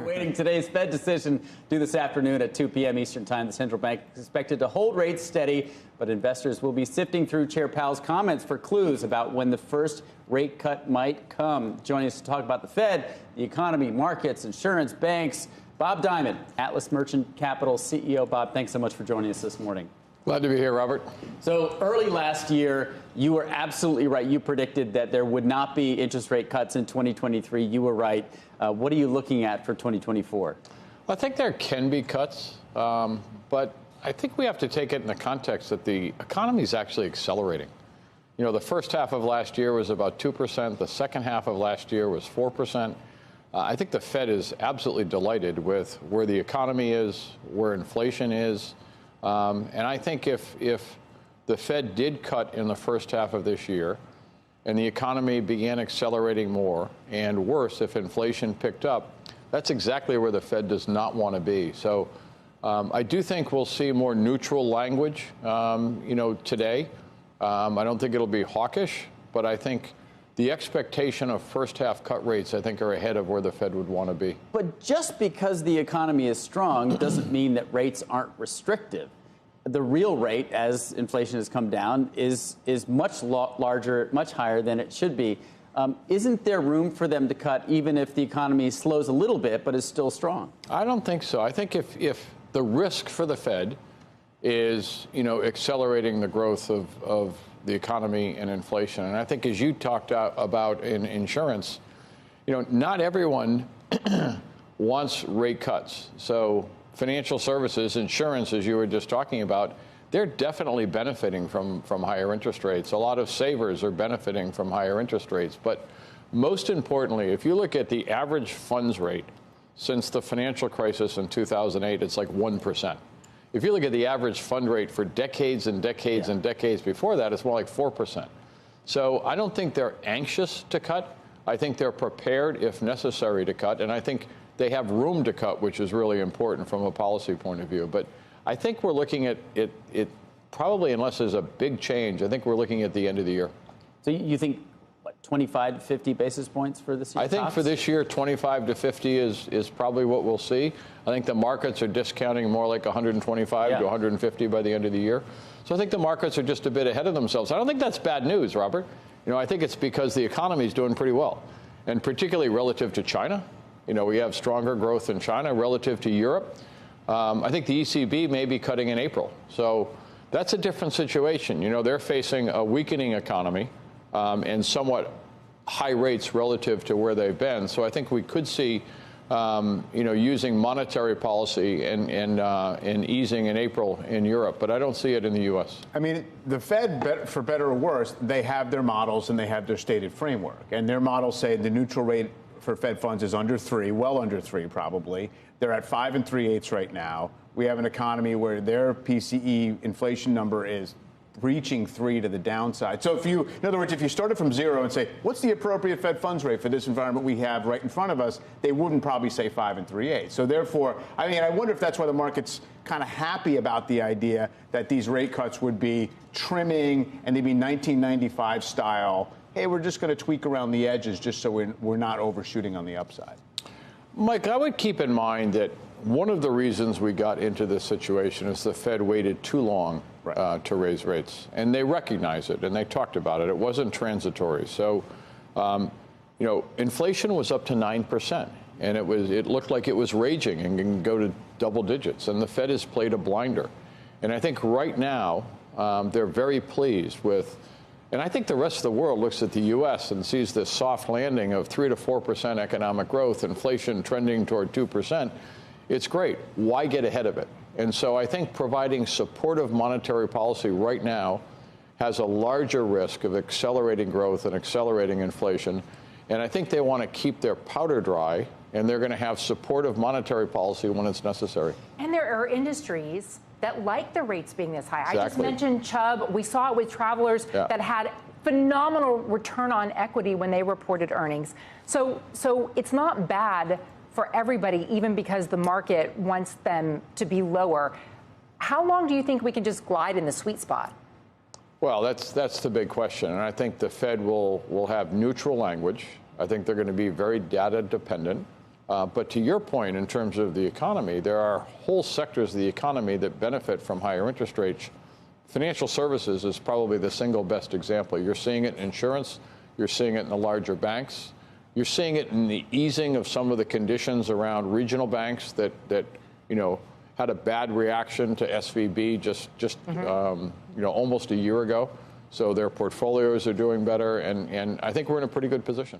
Awaiting today's Fed decision due this afternoon at 2 p.m. Eastern Time. The central bank is expected to hold rates steady, but investors will be sifting through Chair Powell's comments for clues about when the first rate cut might come. Joining us to talk about the Fed, the economy, markets, insurance, banks, Bob Diamond, Atlas Merchant Capital CEO. Bob, thanks so much for joining us this morning. Glad to be here, Robert. So early last year, you were absolutely right. You predicted that there would not be interest rate cuts in 2023. You were right. What are you looking at for 2024? I think there can be cuts, but I think we have to take it in the context that the economy is actually accelerating. You know, the first half of last year was about 2%. The second half of last year was 4%. I think the Fed is absolutely delighted with where the economy is, where inflation is. And I think if the Fed did cut in the first half of this year and the economy began accelerating more, and worse, if inflation picked up, that's exactly where the Fed does not want to be. So I do think we'll see more neutral language, today. I don't think it'll be hawkish, but I think the expectation of first half cut rates, I think, are ahead of where the Fed would want to be. But just because the economy is strong doesn't mean that rates aren't restrictive. The real rate, as inflation has come down, is much larger, much higher than it should be. Isn't there room for them to cut even if the economy slows a little bit but is still strong? I don't think so. I think if the risk for the Fed is, accelerating the growth of the economy and inflation, and I think as you talked about in insurance, not everyone wants rate cuts. So financial services, insurance, as you were just talking about, they're definitely benefiting from higher interest rates. A lot of savers are benefiting from higher interest rates. But most importantly, if you look at the average funds rate since the financial crisis in 2008, it's like 1%. If you look at the average fund rate for decades and decades and decades before that, it's more like 4%. So I don't think they're anxious to cut. I think they're prepared, if necessary, to cut. And I think they have room to cut, which is really important from a policy point of view. But I think we're looking at it probably, unless there's a big change, I think we're looking at the end of the year. So you think, what, 25 to 50 basis points for this year? I think for this year, 25 to 50 is probably what we'll see. I think the markets are discounting more like 125 to 150 by the end of the year. So I think the markets are just a bit ahead of themselves. I don't think that's bad news, Robert. I think it's because the economy is doing pretty well, and particularly relative to China. We have stronger growth in China relative to Europe. I think the ECB may be cutting in April. So that's a different situation. They're facing a weakening economy and somewhat high rates relative to where they've been. So I think we could see, using monetary policy and easing in April in Europe. But I don't see it in the U.S. I mean, the Fed, for better or worse, they have their models and they have their stated framework. And their models say the neutral rate for Fed funds is under 3, well under 3 probably. They're at 5 3/8 right now. We have an economy where their PCE inflation number is reaching 3 to the downside. So in other words, if you started from 0 and say, what's the appropriate Fed funds rate for this environment we have right in front of us, they wouldn't probably say 5 3/8. So therefore, I wonder if that's why the market's kind of happy about the idea that these rate cuts would be trimming and they'd be 1995 style. Hey, we're just going to tweak around the edges just so we're not overshooting on the upside. Mike, I would keep in mind that one of the reasons we got into this situation is the Fed waited too long to raise rates. And they recognize it, and they talked about it. It wasn't transitory. So, inflation was up to 9%, and it looked like it was raging and can go to double digits. And the Fed has played a blinder. And I think right now they're very pleased with. And I think the rest of the world looks at the U.S. and sees this soft landing of 3 to 4% economic growth, inflation trending toward 2%. It's great. Why get ahead of it? And so I think providing supportive monetary policy right now has a larger risk of accelerating growth and accelerating inflation. And I think they want to keep their powder dry, and they're going to have supportive monetary policy when it's necessary. And there are industries that like the rates being this high. Exactly. I just mentioned Chubb. We saw it with travelers that had phenomenal return on equity when they reported earnings. So it's not bad for everybody, even because the market wants them to be lower. How long do you think we can just glide in the sweet spot? Well, that's the big question. And I think the Fed will have neutral language. I think they're going to be very data dependent. But to your point, in terms of the economy, there are whole sectors of the economy that benefit from higher interest rates. Financial services is probably the single best example. You're seeing it in insurance. You're seeing it in the larger banks. You're seeing it in the easing of some of the conditions around regional banks that had a bad reaction to SVB just almost a year ago. So their portfolios are doing better, and I think we're in a pretty good position.